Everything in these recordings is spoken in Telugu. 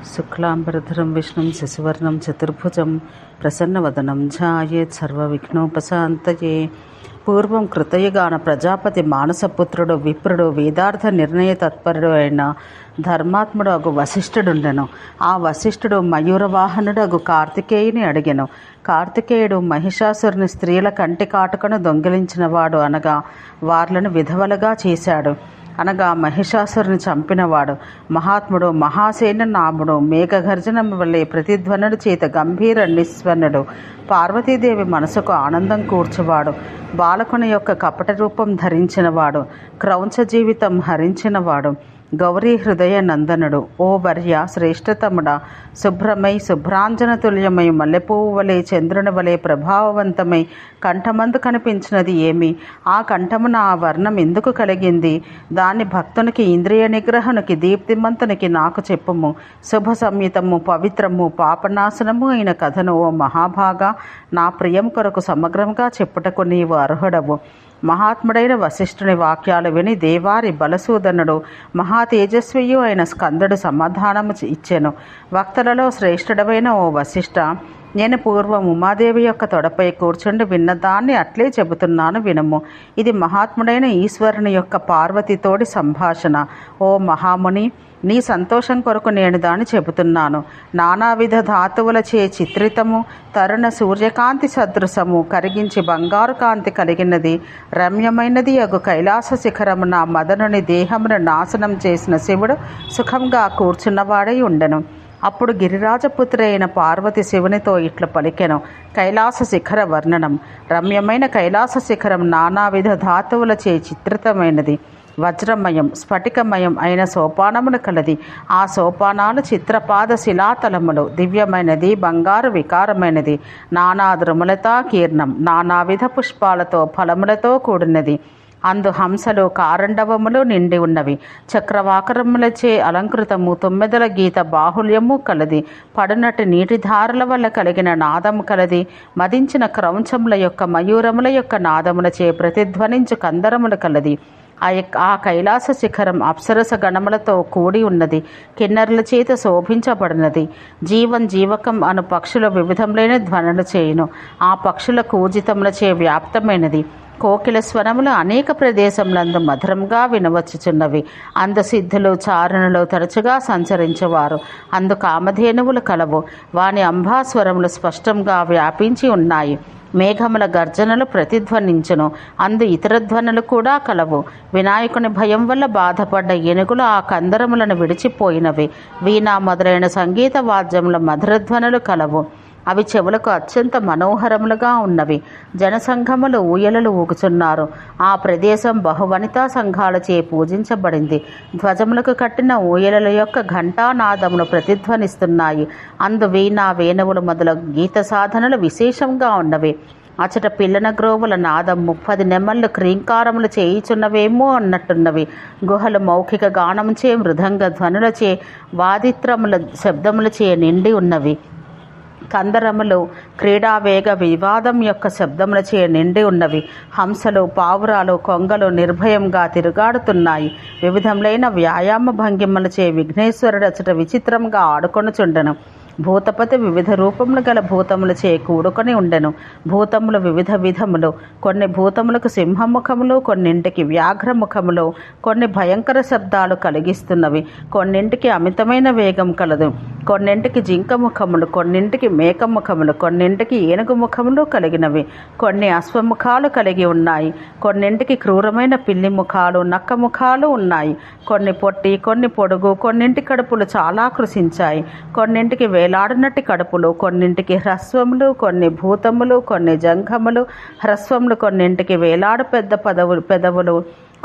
శుక్లాంబరధరం విష్ణుం శశివర్ణం చతుర్భుజం ప్రసన్నవదనం ధ్యాయేత్ సర్వవిఘ్నోపశాంతయే. పూర్వం కృతయుగాన ప్రజాపతి మానసపుత్రుడు విప్రుడు వేదార్థ నిర్ణయ తత్పరుడు అయిన ధర్మాత్ముడు అగు వశిష్ఠుడుండెను. ఆ వశిష్ఠుడు మయూరవాహనుడు అగు కార్తికేయుని అడిగెను. కార్తికేయుడు మహిషాసురుని స్త్రీల కంటి కాటుకను దొంగిలించినవాడు అనగా వార్లను విధవలుగా చేశాడు. అనగా మహిషాసురుని చంపినవాడు. మహాత్ముడు మహాసేన నాముడు మేఘగర్జనం వల్లే ప్రతిధ్వనుడు చేత గంభీర నిస్వనుడు. పార్వతీదేవి మనసుకు ఆనందం కూర్చువాడు. బాలకుని యొక్క కపట రూపం ధరించినవాడు. క్రౌంచ జీవితం హరించినవాడు. గౌరీ హృదయ నందనుడు. ఓ వర్య శ్రేష్ఠతముడా, శుభ్రమై శుభ్రాంజన తుల్యమై మల్లెపువ్వు వలె చంద్రుని వలె ప్రభావవంతమై కంఠమందు కనిపించినది ఏమి? ఆ కంఠమున ఆ వర్ణం ఎందుకు కలిగింది? దాన్ని భక్తునికి ఇంద్రియ నిగ్రహణకి దీప్తిమంతునికి నాకు చెప్పుము. శుభ సంయుతము పవిత్రము పాపనాశనము అయిన కథను ఓ మహాభాగా నా ప్రియం కొరకు సమగ్రంగా చెప్పుటకు నీవు అర్హుడవు. మహాత్ముడైన వశిష్ఠుని వాక్యాలు విని దేవారి బలసూదనుడు మహా తేజస్వియు అయిన స్కందుడు సమాధానము ఇచ్చెను. వక్తలలో శ్రేష్ఠుడమైన ఓ వశిష్ఠ, నేను పూర్వం ఉమాదేవి యొక్క తొడపై కూర్చుండి విన్నదాన్ని అట్లే చెబుతున్నాను వినుము. ఇది మహాత్ముడైన ఈశ్వరుని యొక్క పార్వతితోడి సంభాషణ. ఓ మహాముని, నీ సంతోషం కొరకు నేను దాన్ని చెబుతున్నాను. నానావిధ ధాతువులచే చిత్రితము తరుణ సూర్యకాంతి సదృశము కరిగించి బంగారు కాంతి కలిగినది రమ్యమైనది అగు కైలాస శిఖరమున మదనుని దేహమును నాశనం చేసిన శివుడు సుఖంగా కూర్చున్నవాడై ఉండెను. అప్పుడు గిరిరాజపుత్రి అయిన పార్వతి శివునితో ఇట్లు పలికెను. కైలాస శిఖర వర్ణనం. రమ్యమైన కైలాస శిఖరం నానావిధ ధాతువులచే చిత్రితమైనది. వజ్రమయం స్ఫటికమయం అయిన సోపానములు కలది. ఆ సోపానాలు చిత్రపాద శిలాతలములు. దివ్యమైనది, బంగారు వికారమైనది. నానా ద్రుములతా కీర్ణం, నానావిధ పుష్పాలతో ఫలములతో కూడినది. అందు హంసలు కారండవములు నిండి ఉన్నవి. చక్రవాకరములచే అలంకృతము తొమ్మిదల గీత బాహుల్యము కలది. పడునటి నీటిధారల వల్ల కలిగిన నాదము కలది. మదించిన క్రౌంచముల యొక్క మయూరముల యొక్క నాదములచే ప్రతిధ్వనించు కందరములు కలది. ఆ కైలాస శిఖరం అప్సరస గణములతో కూడి ఉన్నది. కిన్నరుల చేత శోభించబడినది. జీవకం అను పక్షులు వివిధములైన ధ్వనులు చేయును. ఆ పక్షుల కూజితములచే వ్యాప్తమైనది. కోకిల స్వరములు అనేక ప్రదేశములందు మధురంగా వినవచ్చుచున్నవి. అందసిద్ధులు చారణులు తరచుగా సంచరించేవారు. అందు కామధేనువులు కలవు. వాని అంబాస్వరములు స్పష్టంగా వ్యాపించి ఉన్నాయి. మేఘముల గర్జనలు ప్రతిధ్వనించును. అందు ఇతర ధ్వనులు కూడా కలవు. వినాయకుని భయం వల్ల బాధపడ్డ ఏనుగులు ఆ కందరములను విడిచిపోయినవి. వీణా మొదలైన సంగీత వాద్యముల మధురధ్వనులు కలవు. అవి చెవులకు అత్యంత మనోహరములుగా ఉన్నవి. జనసంఘములు ఊయలలు ఊగుచున్నారు. ఆ ప్రదేశం బహువనితా సంఘాలచే పూజించబడింది. ధ్వజములకు కట్టిన ఊయలల యొక్క ఘంటానాదములు ప్రతిధ్వనిస్తున్నాయి. అందు వీణా వేణువులు మొదలగు గీత సాధనలు విశేషంగా ఉన్నవి. అచట పిల్లన గ్రోవుల నాదం 30 నెమళ్ళు క్రీంకారములు చేయుచున్నవేమో అన్నట్టున్నవి. గుహలు మౌఖిక గానముచే మృదంగ ధ్వనులచే వాదిత్రముల శబ్దములచే నిండి ఉన్నవి. కందరములు క్రీడావేగ వివాదం యొక్క శబ్దములచే నిండి ఉన్నవి. హంసలు పావురాలు కొంగలు నిర్భయంగా తిరుగాడుతున్నాయి. వివిధములైన వ్యాయామ భంగిమలచే విఘ్నేశ్వరుడు అచట విచిత్రంగా ఆడుకొనుచుండెను. భూతపతి వివిధ రూపములు గల భూతములచే కూడుకొని ఉండెను. భూతములు వివిధ విధములు. కొన్ని భూతములకు సింహముఖములు, కొన్నింటికి వ్యాఘ్రముఖములు. కొన్ని భయంకర శబ్దాలు కలిగిస్తున్నవి. కొన్నింటికి అమితమైన వేగం కలదు. కొన్నింటికి జింక ముఖములు, కొన్నింటికి మేకముఖములు, కొన్నింటికి ఏనుగు ముఖములు కలిగినవి. కొన్ని అశ్వముఖాలు కలిగి ఉన్నాయి. కొన్నింటికి క్రూరమైన పిల్లి ముఖాలు, నక్క ముఖాలు ఉన్నాయి. కొన్ని పొట్టి, కొన్ని పొడుగు. కొన్నింటి కడుపులు చాలా కృషించాయి. కొన్నింటికి వేలాడినట్టి కడుపులు. కొన్నింటికి హ్రస్వములు, కొన్ని భూతములు, కొన్ని జంఘములు. హ్రస్వములు కొన్నింటికి వేలాడు పెదవులు,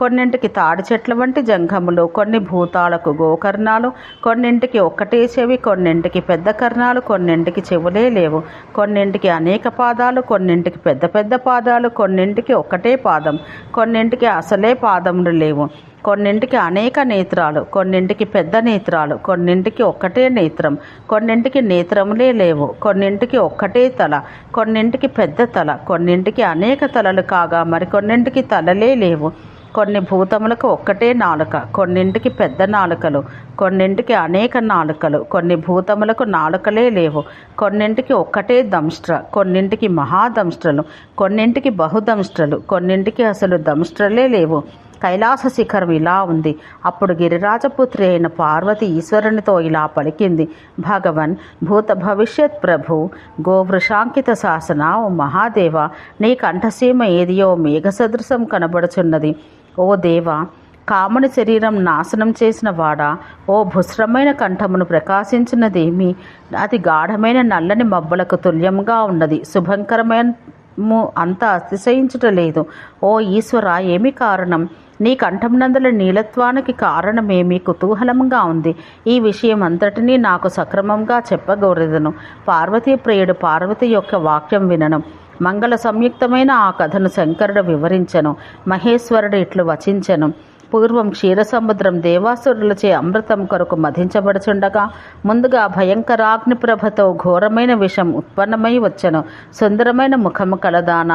కొన్నింటికి తాడి చెట్ల వంటి జంఘములు. కొన్ని భూతాలకు గోకర్ణాలు. కొన్నింటికి ఒక్కటే చెవి, కొన్నింటికి పెద్ద కర్ణాలు, కొన్నింటికి చెవులే లేవు. కొన్నింటికి అనేక పాదాలు, కొన్నింటికి పెద్ద పెద్ద పాదాలు, కొన్నింటికి ఒక్కటే పాదం, కొన్నింటికి అసలే పాదములు లేవు. కొన్నింటికి అనేక నేత్రాలు, కొన్నింటికి పెద్ద నేత్రాలు, కొన్నింటికి ఒక్కటే నేత్రం, కొన్నింటికి నేత్రములే లేవు. కొన్నింటికి ఒక్కటే తల, కొన్నింటికి పెద్ద తల, కొన్నింటికి అనేక తలలు కాగా మరికొన్నింటికి తలలే లేవు. కొన్ని భూతములకు ఒక్కటే నాలుక, కొన్నింటికి పెద్ద నాలుకలు, కొన్నింటికి అనేక నాలుకలు. కొన్ని భూతములకు నాలుకలే లేవు, కొన్నింటికి ఒక్కటే దంష్ట్ర, కొన్నింటికి మహాదంష్ట్రలు, కొన్నింటికి బహుదంష్ట్రలు, కొన్నింటికి అసలు దంష్ట్రలే లేవు. కైలాస శిఖరం ఇలా ఉంది. అప్పుడు గిరిరాజపుత్రి అయిన పార్వతి ఈశ్వరునితో ఇలా పలికింది: భగవన్ భూత భవిష్యత్ ప్రభు గోవృషాంకిత శాసన, ఓ మహాదేవ, నీ కంఠసీమ ఏదియో మేఘ సదృశం కనబడుచున్నది. ఓ దేవా, కాముని శరీరం నాశనం చేసిన వాడా, ఓ భుస్రమైన కంఠమును ప్రకాశించినదేమి? అది గాఢమైన నల్లని మబ్బులకు తుల్యంగా ఉన్నది. శుభంకరమైన అంత అతిశయించుటలేదు. ఓ ఈశ్వర, ఏమి కారణం? నీ కంఠంనందుల నీలత్వానికి కారణమేమి? కుతూహలంగా ఉంది. ఈ విషయం అంతటినీ నాకు సక్రమంగా చెప్పగోరెదను. పార్వతీ ప్రియుడు పార్వతి యొక్క వాక్యం వినను. మంగళ సంయుక్తమైన ఆ కథను శంకరుడు వివరించెను. మహేశ్వరుడు ఇట్లు వచించెను: పూర్వం క్షీరసముద్రం దేవాసురులచే అమృతం కొరకు మధించబడుచుండగా ముందుగా భయంకరాగ్నిప్రభతో ఘోరమైన విషం ఉత్పన్నమై వచ్చెను. సుందరమైన ముఖము కలదాన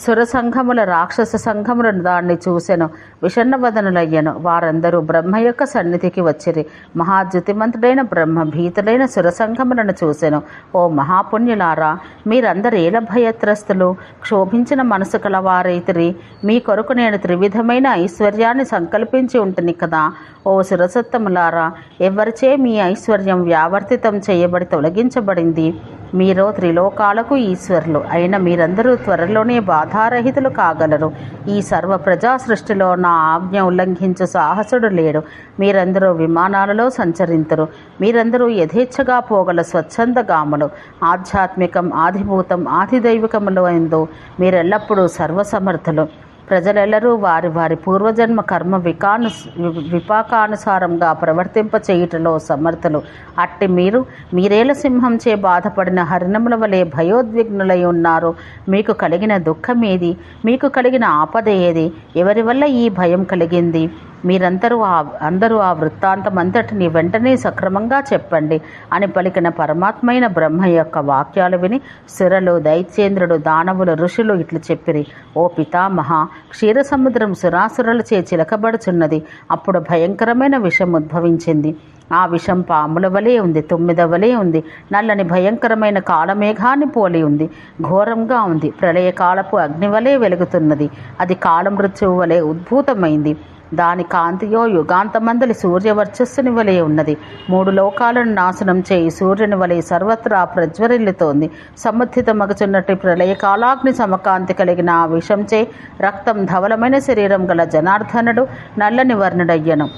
సుర సంఘముల రాక్షస సంఘములను దాన్ని చూసెను. విషన్నవదనులయ్యను. వారందరూ బ్రహ్మ యొక్క సన్నిధికి వచ్చిరి. మహాద్యుతిమంతుడైన బ్రహ్మ భీతులైన సుర సంఘములను చూసెను. ఓ మహాపుణ్యులారా, మీరందరూ ఏల భయత్రస్తులు, క్షోభించిన మనసు కలవారైతిరి. మీ కొరకు నేను త్రివిధమైన ఐశ్వర్యాన్ని సంకల్పించి ఉంటుంది కదా. ఓ సురసత్తములారా, ఎవరిచే మీ ఐశ్వర్యం వ్యావర్తితం చేయబడి తొలగించబడింది. మీరో త్రిలోకాలకు ఈశ్వరులు అయిన మీరందరూ త్వరలోనే బాధారహితులు కాగలరు. ఈ సర్వ ప్రజా సృష్టిలో నా ఆజ్ఞ ఉల్లంఘించు సాహసుడు లేడు. మీరందరూ విమానాలలో సంచరింతురు. మీరందరూ యథేచ్ఛగా పోగల స్వచ్ఛందగాములు. ఆధ్యాత్మికం, ఆదిభూతం, ఆదిదైవికములు ఎందు మీరెల్లప్పుడూ సర్వసమర్థులు. ప్రజలెల్లరూ వారి వారి పూర్వజన్మ కర్మ విపాకానుసారంగా ప్రవర్తింప చేయుటలో సమర్థులు. అట్టి మీరేల సింహంచే బాధపడిన హరిణముల వలె భయోద్విగ్నులై ఉన్నారు. మీకు కలిగిన దుఃఖమేది? మీకు కలిగిన ఆపద ఏది? ఎవరి వల్ల ఈ భయం కలిగింది? అందరూ ఆ వృత్తాంతమంతటిని వెంటనే సక్రమంగా చెప్పండి అని పలికిన పరమాత్మైన బ్రహ్మ యొక్క వాక్యాలు విని సురలు, దైత్యేంద్రుడు, దానవులు, ఋషులు ఇట్లు చెప్పిరి: ఓ పితామహ, క్షీరసముద్రం సురాసురులచే చిలకబడుచున్నది. అప్పుడు భయంకరమైన విషం ఉద్భవించింది. ఆ విషం పాముల వలె ఉంది, తుమ్మిద వలె ఉంది, నల్లని భయంకరమైన కాలమేఘాన్ని పోలి ఉంది, ఘోరంగా ఉంది, ప్రళయకాలపు అగ్ని వలె వెలుగుతున్నది. అది కాలమృత్యువు వలె ఉద్భూతమైంది. దాని కాంతియో యుగాంతమందలి సూర్యవర్చస్సుని వలె ఉన్నది. 3 లోకాలను నాశనం చేయి సూర్యుని వలె సర్వత్రా ప్రజ్వరిల్లుతోంది. సముద్ధితమగుచున్నట్టు ప్రళయకాలాగ్ని సమకాంతి కలిగిన ఆ విషంచే రక్తం ధవలమైన శరీరం గల జనార్దనుడు నల్లని వర్ణుడయ్యను.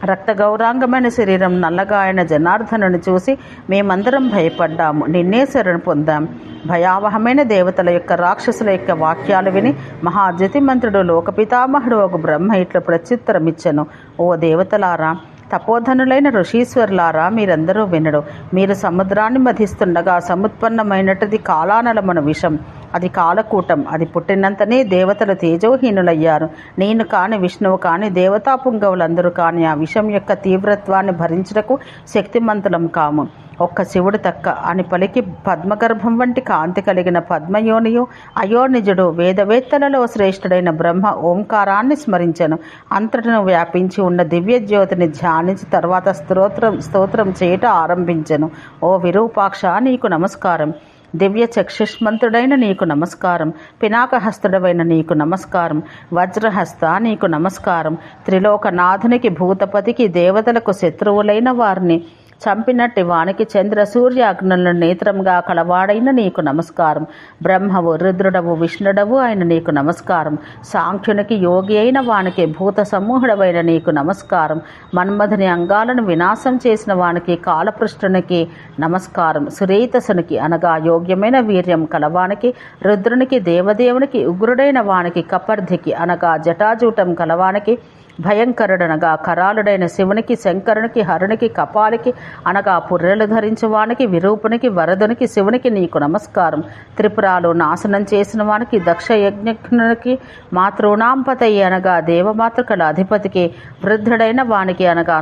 రక్త గౌరాంగమైన శరీరం నల్లగా అయిన జనార్దనుని చూసి మేమందరం భయపడ్డాము, నిన్నే శరణు పొందాం. భయావహమైన దేవతల యొక్క, రాక్షసుల యొక్క వాక్యాలు విని మహాద్యుతిమంతుడు లోకపితామహుడు ఒక బ్రహ్మ ఇట్లు ప్రత్యుత్తరమిచ్చెను: ఓ దేవతలారా, తపోధనులైన ఋషీశ్వరులారా, మీరందరూ వినడు. మీరు సముద్రాన్ని మధిస్తుండగా సముత్పన్నమైనటిది కాలానలమున విషం. అది కాలకూటం. అది పుట్టినంతనే దేవతలు తేజోహీనులయ్యారు. నేను కాని, విష్ణువు కాని, దేవతా పుంగవులందరూ కాని ఆ విషం యొక్క తీవ్రత్వాన్ని భరించుటకు శక్తిమంతులం కాము. ఒక్క శివుడు తక్క అని పలికి పద్మగర్భం వంటి కాంతి కలిగిన పద్మయోనియు అయోనిజుడు వేదవేత్తలలో శ్రేష్ఠుడైన బ్రహ్మ ఓంకారాన్ని స్మరించెను. అంతటను వ్యాపించి ఉన్న దివ్య జ్యోతిని ధ్యానించి తర్వాత స్తోత్రం చేయట ఆరంభించెను. ఓ విరూపాక్ష, నీకు నమస్కారం. దివ్య చక్షుష్మంతుడైన నీకు నమస్కారం. పినాకహస్తుడవైన నీకు నమస్కారం. వజ్రహస్త, నీకు నమస్కారం. త్రిలోకనాథునికి, భూతపతికి, దేవతలకు శత్రువులైన వారిని చంపినట్టి వానికి చంద్ర సూర్యాగ్నులను నేత్రంగా కలవాడైన నీకు నమస్కారం. బ్రహ్మవు, రుద్రుడవు, విష్ణుడవు అయిన నీకు నమస్కారం. సాంఖ్యునికి యోగి అయిన వానికి, భూత సమూహుడవైన నీకు నమస్కారం. మన్మధుని అంగాలను వినాశం చేసిన వానికి, కాలపృష్ఠునికి నమస్కారం. సురేతసునికి అనగా యోగ్యమైన వీర్యం కలవానికి, రుద్రునికి, దేవదేవునికి, ఉగ్రుడైన వానికి, కపర్ధికి అనగా జటాజూటం కలవానికి, భయంకరుడనగా కరాలుడైన శివునికి, శంకరునికి, హరునికి, కపాలికి అనగా పుర్రెలు ధరించువానికి, విరూపునికి, వరదునికి, శివునికి నీకు నమస్కారం. త్రిపురాలు నాశనం చేసిన వానికి, దక్ష యజ్ఞునికి, మాతృనాంపతయి అనగా దేవమాతృకల అధిపతికి, వృద్ధుడైన వానికి అనగా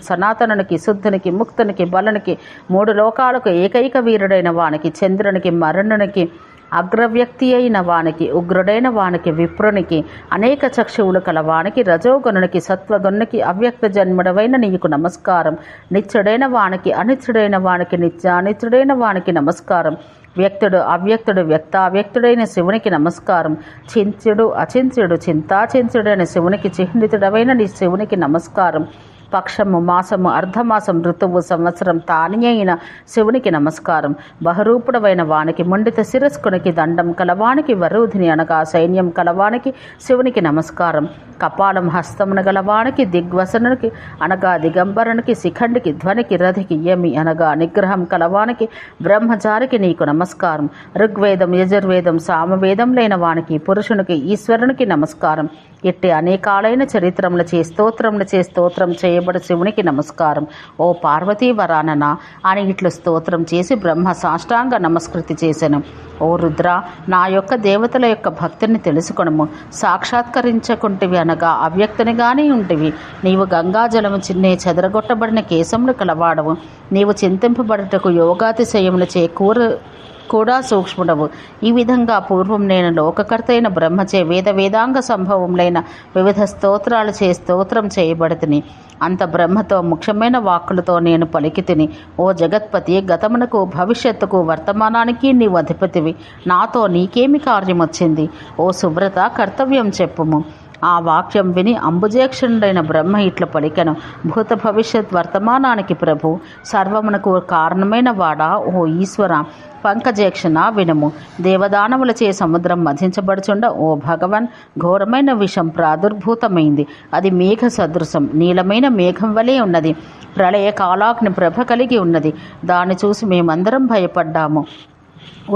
సనాతనునికి, శుద్ధునికి, ముక్తునికి, బలునికి, 3 లోకాలకు ఏకైక వీరుడైన వానికి, చంద్రునికి, మరుణునికి, అగ్రవ్యక్తి అయిన వానికి, ఉగ్రుడైన వానికి, విప్రునికి, అనేక చక్షువులు కలవానికి, రజోగుణునికి, సత్వగుణునికి, అవ్యక్త జన్ముడవైన నీకు నమస్కారం. నిత్యుడైన వానికి, అనిత్యుడైన వానికి, నిత్యానిత్యుడైన వానికి నమస్కారం. వ్యక్తుడు, అవ్యక్తుడు, వ్యక్తావ్యక్తుడైన శివునికి నమస్కారం. చింత్యుడు, అచింత్యుడు, చింతాచింత్యుడైన శివునికి, చిహ్నితుడవైన నీ శివునికి నమస్కారం. పక్షము, మాసము, అర్ధమాసం, ఋతువు, సంవత్సరం తాని అయిన శివునికి నమస్కారం. బహరూపుడవైన వానికి, ముండిత శిరస్కునికి, దండం కలవానికి, వరూధిని అనగా సైన్యం కలవానికి శివునికి నమస్కారం. కపాలం, హస్తమున గలవానికి, దిగ్వసనునికి అనగా దిగంబరునికి, శిఖండికి, ధ్వనికి, రథికి, యమి అనగా నిగ్రహం కలవానికి, బ్రహ్మచారికి నీకు నమస్కారం. ఋగ్వేదం, యజుర్వేదం, సామవేదం లేని వానికి, పురుషునికి, ఈశ్వరునికి నమస్కారం. ఇట్టి అనేకాలైన చరిత్రములచే స్తోత్రం చేయబడి శివునికి నమస్కారం. ఓ పార్వతీ వరానన అని ఇట్లు స్తోత్రం చేసి బ్రహ్మ సాష్టాంగ నమస్కృతి చేసెను. ఓ రుద్ర, నా యొక్క దేవతల యొక్క భక్తిని తెలుసుకొనుము. సాక్షాత్కరించకుంటివి అనగా అవ్యక్తనిగానే ఉంటివి. నీవు గంగాజలము చిన్నే చెదరగొట్టబడిన కేశములు కలవాడవు. నీవు చింతింపబడుటకు యోగాతిశయములచే కూడా సూక్ష్ముడవు. ఈ విధంగా పూర్వం నేను లోకకర్త అయిన బ్రహ్మచే వేదాంగ సంభవములైన వివిధ స్తోత్రాలచే స్తోత్రం చేయబడితిని. అంత బ్రహ్మతో ముఖ్యమైన వాక్కులతో నేను పలికితిని. ఓ జగత్పతి, గతమునకు, భవిష్యత్తుకు, వర్తమానానికి నీవు అధిపతివి. నాతో నీకేమి కార్యం వచ్చింది? ఓ సువ్రత, కర్తవ్యం చెప్పుము. ఆ వాక్యం విని అంబుజేక్షణుడైన బ్రహ్మ ఇట్ల పలికెను. భూత భవిష్యత్ వర్తమానానికి ప్రభు, సర్వమునకు కారణమైన వాడా, ఓ ఈశ్వర, పంకజేక్షణ వినుము. దేవదానవులచే సముద్రం మధించబడుచుండ ఓ భగవన్, ఘోరమైన విషం ప్రాదుర్భూతమైంది. అది మేఘ సదృశం, నీలమైన మేఘం వలె ఉన్నది. ప్రళయ కాలాగ్ని ప్రభ కలిగి ఉన్నది. దాన్ని చూసి మేమందరం భయపడ్డాము,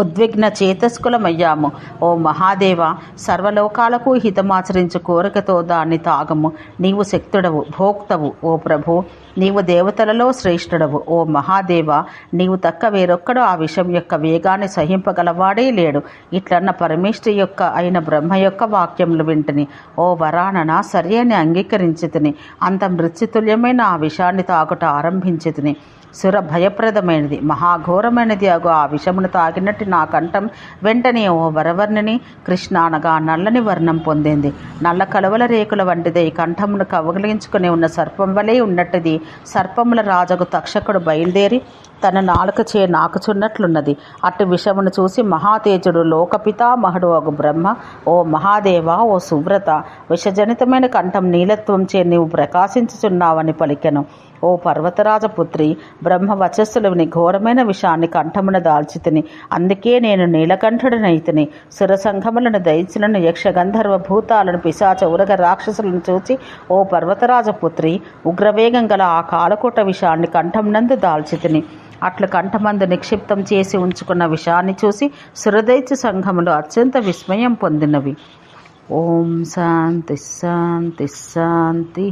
ఉద్విగ్న చేతస్కులమయ్యాము. ఓ మహాదేవ, సర్వలోకాలకు హితమాచరించు కోరికతో దాన్ని తాగము. నీవు శక్తుడవు, భోక్తవు. ఓ ప్రభు, నీవు దేవతలలో శ్రేష్ఠుడవు. ఓ మహాదేవ, నీవు తక్క వేరొక్కడు ఆ విషం యొక్క వేగాన్ని సహింపగలవాడే లేడు. ఇట్లన్న పరమేశ్వరి యొక్క అయిన బ్రహ్మ యొక్క వాక్యములు వింటిని. ఓ వరానన, సరి అని అంగీకరించితిని. అంత మృత్యుతుల్యమైన ఆ విషాన్ని తాగుట ఆరంభించితిని. సుర భయప్రదమైనది, మహాఘోరమైనది అగు ఆ విషమును తాగినట్టు నా కంఠం వెంటనే ఓ వరవర్ణిని, కృష్ణ అనగా నల్లని వర్ణం పొందింది. నల్ల కలువల రేకుల వంటిది కంఠమును కవగిలించుకుని ఉన్న సర్పం వలె ఉన్నట్టుది. సర్పముల రాజగు తక్షకుడు బయలుదేరి తన నాలుకచే నాకుచున్నట్లున్నది. అట్టి విషమును చూసి మహాతేజుడు, లోకపితామహుడు అగు బ్రహ్మ, ఓ మహాదేవ, ఓ సువ్రత, విషజనితమైన కంఠం నీలత్వంచే నీవు ప్రకాశించుచున్నావని పలికెను. ఓ పర్వతరాజపుత్రి, బ్రహ్మ వచస్సులని ఘోరమైన విషాన్ని కంఠమున దాల్చితిని. అందుకే నేను నీలకంఠుడనైతిని. సురసంఘములను, దైత్యులను, యక్షగంధర్వ భూతాలను, పిశాచ ఉరగ రాక్షసులను చూచి, ఓ పర్వతరాజపుత్రి, ఉగ్రవేగం గల ఆ కాలకూట విషాన్ని కంఠమునందు దాల్చితిని. అట్లు కంఠమందు నిక్షిప్తం చేసి ఉంచుకున్న విషాన్ని చూసి సురదైత్య సంఘములు అత్యంత విస్మయం పొందినవి. ఓం శాంతి శాంతి శాంతి.